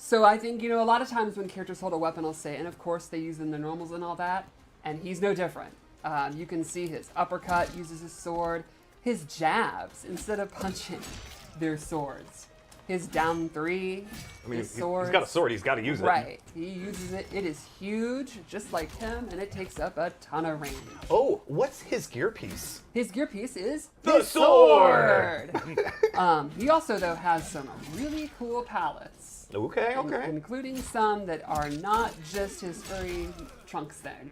So I think, a lot of times when characters hold a weapon, I'll say, and of course they use in the normals and all that, and he's no different. You can see his uppercut uses his sword. His jabs, instead of punching, they're swords. His down three, his sword. He's got a sword, he's got to use it. Right, he uses it. It is huge, just like him, and it takes up a ton of range. Oh, what's his gear piece? His gear piece is the sword! He also, though, has some really cool palettes. Okay. Including some that are not just his furry trunks thing.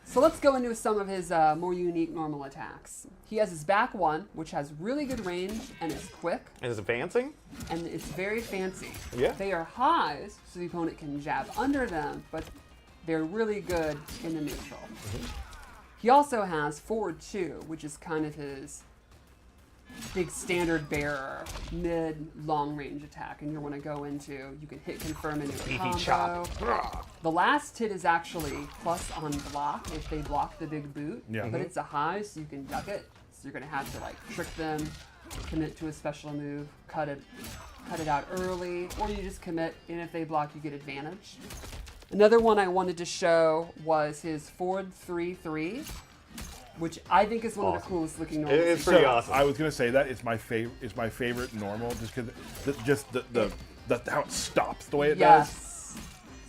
So let's go into some of his more unique normal attacks. He has his back one, which has really good range and is quick. And is advancing? And it's very fancy. Yeah. They are highs, so the opponent can jab under them, but they're really good in the neutral. Mm-hmm. He also has forward two, which is kind of his big standard bearer, mid-long range attack, and you want to go into, you can hit confirm into a combo. Chop. The last hit is actually plus on block if they block the big boot, but it's a high, so you can duck it. So you're going to have to trick them, commit to a special move, cut it out early, or you just commit, and if they block, you get advantage. Another one I wanted to show was his forward 3-3. Which I think is one of the coolest looking normals. It's pretty awesome. I was gonna say that it's my favorite normal, just because how it stops the way it does.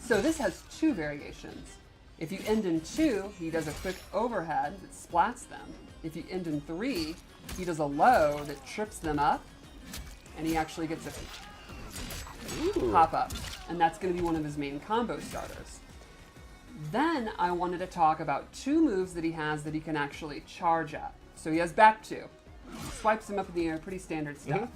So this has two variations. If you end in 2, he does a quick overhead that splats them. If you end in 3, he does a low that trips them up, and he actually gets a pop up, and that's going to be one of his main combo starters. Then I wanted to talk about 2 moves that he has that he can actually charge up. So he has back 2. Swipes him up in the air, pretty standard stuff.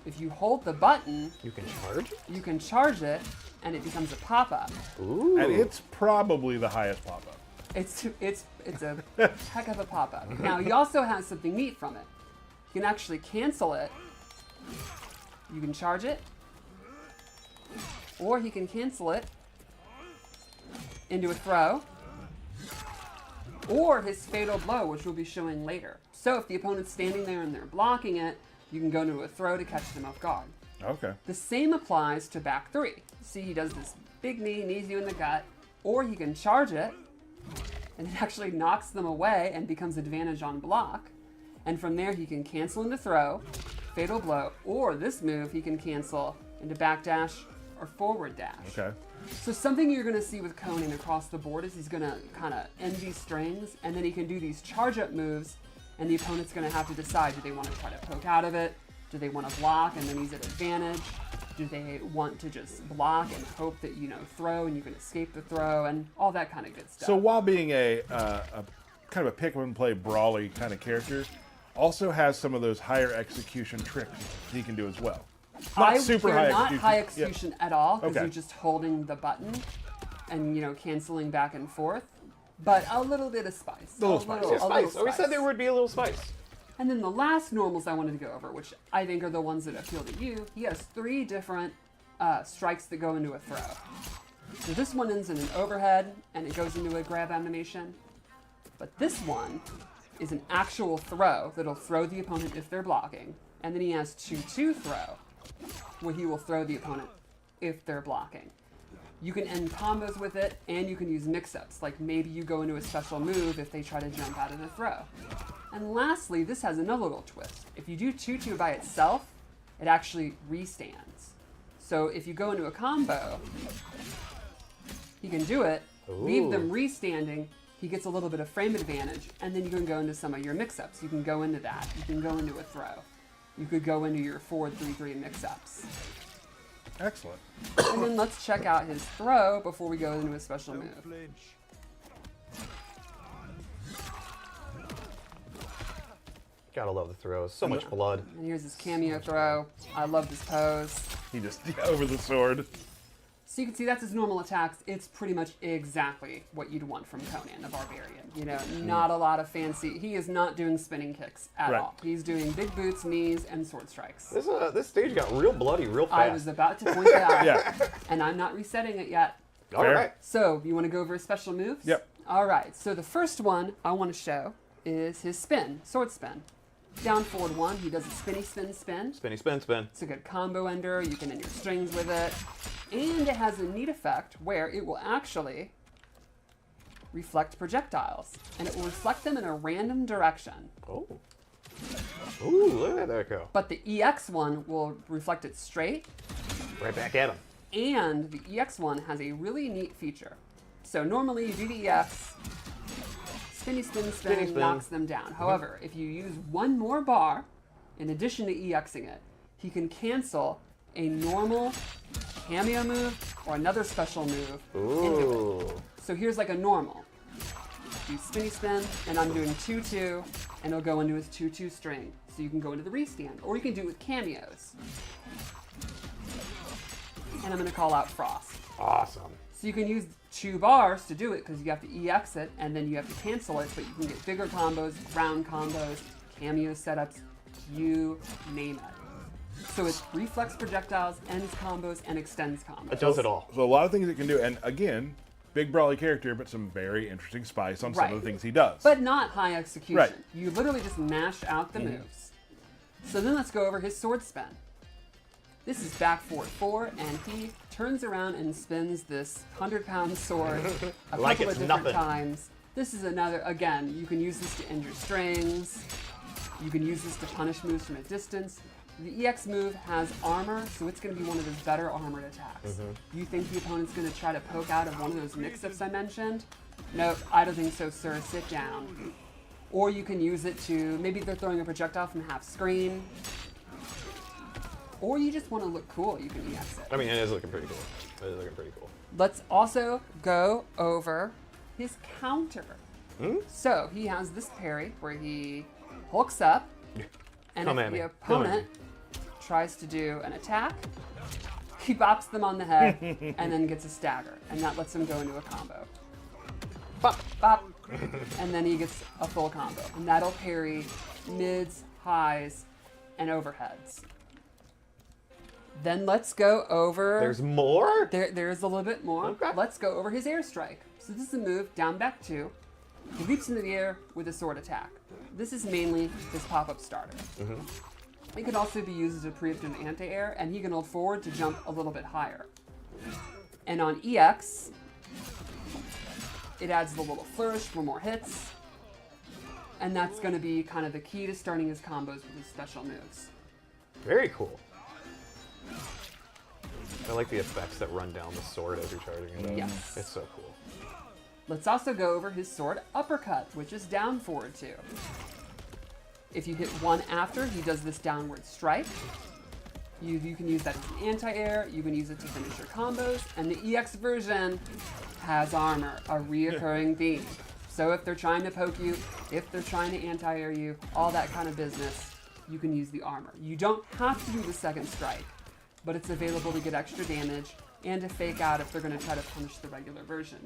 If you hold the button, you can charge? You can charge it, and it becomes a pop-up. Ooh. And it's probably the highest pop-up. It's a heck of a pop-up. Now, he also has something neat from it. You can actually cancel it. You can charge it, or he can cancel it into a throw, or his fatal blow, which we'll be showing later. So if the opponent's standing there and they're blocking it, you can go into a throw to catch them off guard. Okay. The same applies to back 3. See, he does this big knee, knees you in the gut, or he can charge it, and it actually knocks them away and becomes advantage on block. And from there, he can cancel into throw, fatal blow, or this move he can cancel into back dash or forward dash. Okay. So something you're going to see with Conan across the board is he's going to kind of end these strings, and then he can do these charge-up moves, and the opponent's going to have to decide, do they want to try to poke out of it? Do they want to block and then use it advantage? Do they want to just block and hope that, throw and you can escape the throw, and all that kind of good stuff. So while being a kind of a pick-up-and-play brawly kind of character, also has some of those higher execution tricks he can do as well. Not super high not execution. high execution at all, because Okay. you're just holding the button and, canceling back and forth. But a little bit of spice. A little spice. Oh, we said there would be a little spice. And then the last normals I wanted to go over, which I think are the ones that appeal to you, he has 3 different strikes that go into a throw. So this one ends in an overhead, and it goes into a grab animation. But this one is an actual throw that'll throw the opponent if they're blocking. And then he has 2-2 throw, where he will throw the opponent if they're blocking. You can end combos with it, and you can use mix-ups, like maybe you go into a special move if they try to jump out of the throw. And lastly, this has another little twist. If you do 2-2 by itself, it actually restands. So if you go into a combo, he can do it, leave them restanding, he gets a little bit of frame advantage, and then you can go into some of your mix-ups. You can go into that. You can go into a throw. You could go into your forward 3-3 mix-ups. Excellent. And then let's check out his throw before we go into a special move. Gotta love the throws. So much blood. And here's his cameo throw. I love this pose. He just over the sword. So you can see that's his normal attacks. It's pretty much exactly what you'd want from Conan the Barbarian. Not a lot of fancy. He is not doing spinning kicks at all. He's doing big boots, knees, and sword strikes. This stage got real bloody real fast. I was about to point that out. Yeah. And I'm not resetting it yet. All right. So you want to go over his special moves? Yep. All right. So the first one I want to show is his spin, sword spin. Down forward 1, he does a spinny spin spin. Spinny spin spin. It's a good combo ender. You can end your strings with it. And it has a neat effect where it will actually reflect projectiles. And it will reflect them in a random direction. Oh. Ooh, look at that go. But the EX one will reflect it straight. Right back at him. And the EX one has a really neat feature. So normally you do the EX, spinny spin, Spinny spin. knocks them down. However, if you use one more bar, in addition to EXing it, he can cancel a normal cameo move or another special move into it. Ooh. So here's like a normal. Do spinny spin, and I'm doing 2-2, and it'll go into his 2-2 string. So you can go into the restand, or you can do it with cameos. And I'm going to call out Frost. Awesome. So you can use 2 bars to do it because you have to EX it and then you have to cancel it, but you can get bigger combos, ground combos, cameo setups, you name it. So it reflects projectiles, ends combos, and extends combos. It does it all. So a lot of things it can do, and again, big brawly character, but some very interesting spice on some of the things he does. But not high execution. Right. You literally just mash out the moves. So then let's go over his sword spin. This is back forward 4, and he turns around and spins this 100-pound sword a Like couple it's of different nothing. times. This is another, again, you can use this to end your strings. You can use this to punish moves from a distance. The EX move has armor, so it's going to be one of his better armored attacks. You think the opponent's going to try to poke out of one of those mix-ups I mentioned? Nope, I don't think so, sir. Sit down. Or you can use it to, maybe they're throwing a projectile from half screen. Or you just want to look cool, you can EX it. I mean, it is looking pretty cool. It is looking pretty cool. Let's also go over his counter. So he has this parry where he hulks up, and Come if at me. the Come at opponent tries to do an attack, he bops them on the head and then gets a stagger, and that lets him go into a combo. Bop. Bop, and then he gets a full combo, and that'll parry mids, highs, and overheads. Then let's go over... There's more? There's a little bit more. Okay. Let's go over his airstrike. So this is a move, down back 2. He leaps into the air with a sword attack. This is mainly his pop-up starter. It can also be used as a preemptive anti-air, and he can hold forward to jump a little bit higher. And on EX, it adds the little flourish for more hits, and that's going to be kind of the key to starting his combos with his special moves. Very cool. I like the effects that run down the sword as you're charging it up. Yes. It's so cool. Let's also go over his sword uppercut, which is down forward 2. If you hit 1 after, he does this downward strike. You can use that as an anti-air, you can use it to finish your combos, and the EX version has armor, a reoccurring theme. So if they're trying to poke you, if they're trying to anti-air you, all that kind of business, you can use the armor. You don't have to do the second strike, but it's available to get extra damage and to fake out if they're going to try to punish the regular version.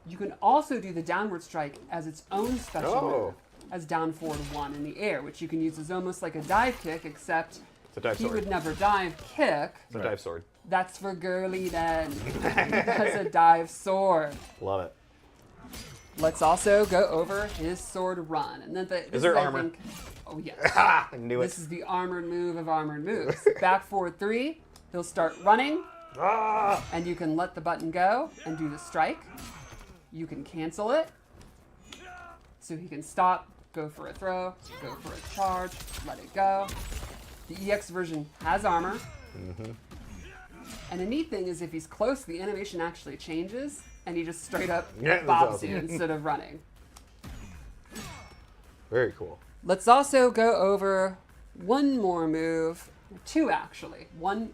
You can also do the downward strike as its own special move, as down forward 1 in the air, which you can use as almost like a dive kick, except It's a dive he sword. would never dive kick. It's a dive sword. That's for girly then. That's a dive sword. Love it. Let's also go over his sword run. And then Is there armor? Oh yes. Ah, I knew it. This is the armored move of armored moves. Back forward 3, he'll start running, Ah! and you can let the button go and do the strike. You can cancel it, so he can stop, go for a throw, go for a charge, let it go. The EX version has armor. And the neat thing is if he's close, the animation actually changes, and he just straight up Yeah, that's bobs awesome. you instead of running. Very cool. Let's also go over one more move, 2 actually. One,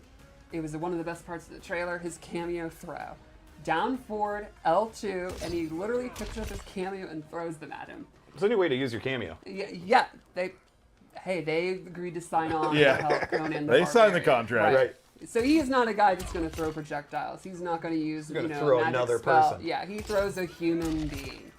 it was one of the best parts of the trailer, his cameo throw. Down forward, L2, and he literally picks up his cameo and throws them at him. It's a new way to use your cameo. Yeah, they agreed to sign on Yeah. to help Conan the They signed the Barbarian. contract. Right. So he is not a guy that's going to throw projectiles. He's not going to use, gonna a throw magic another spell. person. Yeah, he throws a human being.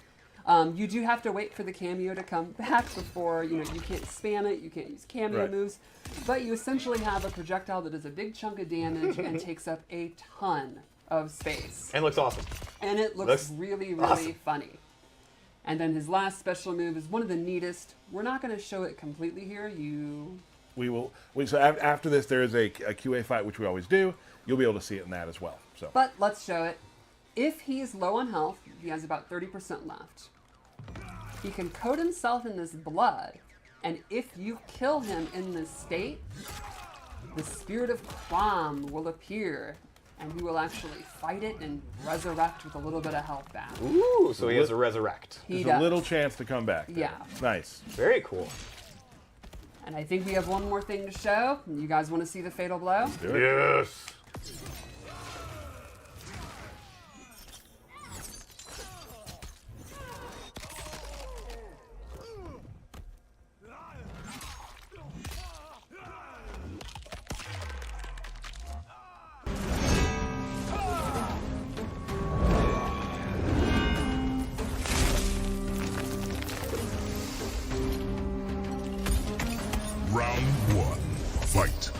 You do have to wait for the cameo to come back before, you can't spam it, you can't use cameo Right. moves, but you essentially have a projectile that does a big chunk of damage and takes up a ton of space. And looks awesome. And it looks really, really awesome. funny. And then his last special move is one of the neatest. We're not going to show it completely here. We will. So after this, there is a QA fight, which we always do, you'll be able to see it in that as well. So, But let's show it. If he's low on health, he has about 30% left. He can coat himself in this blood, and if you kill him in this state, the spirit of Quam will appear, and he will actually fight it and resurrect with a little bit of health back. Ooh, so he has a resurrect. He there's a does. little chance to come back. there. Yeah. Nice. Very cool. And I think we have one more thing to show. You guys want to see the fatal blow? Do it. Yes. Round one, fight.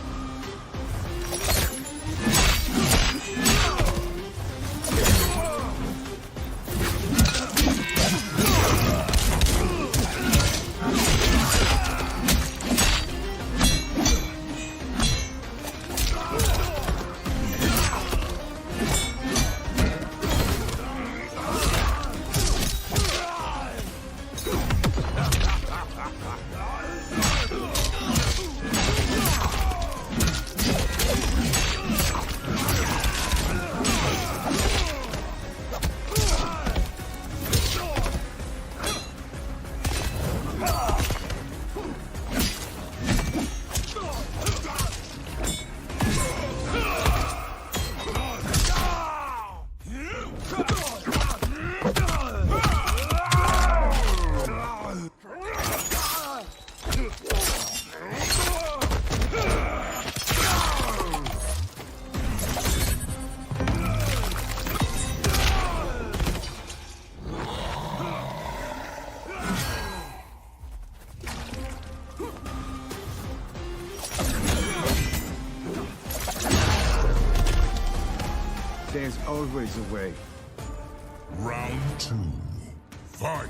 There's always a way. Round two, fight.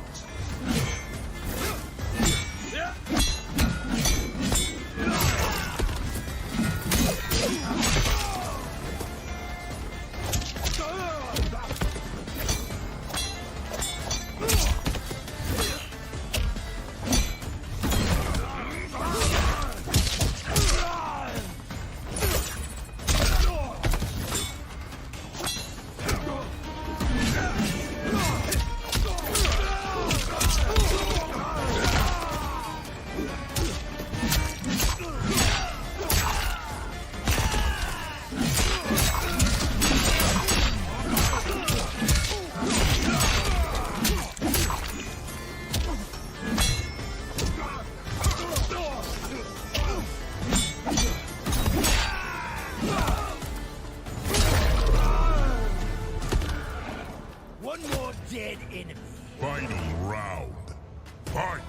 One more dead enemy. Final round, fight.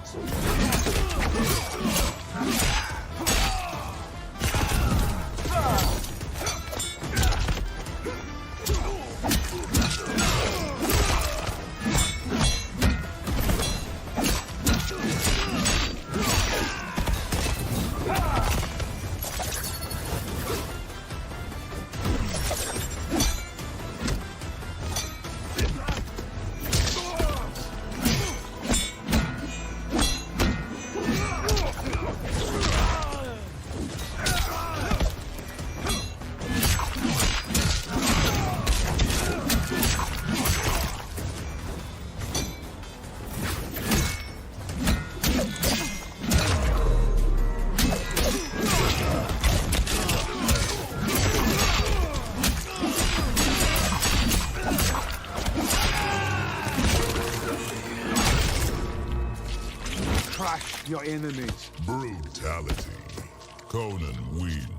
Crush your enemies. Brutality. Conan wins.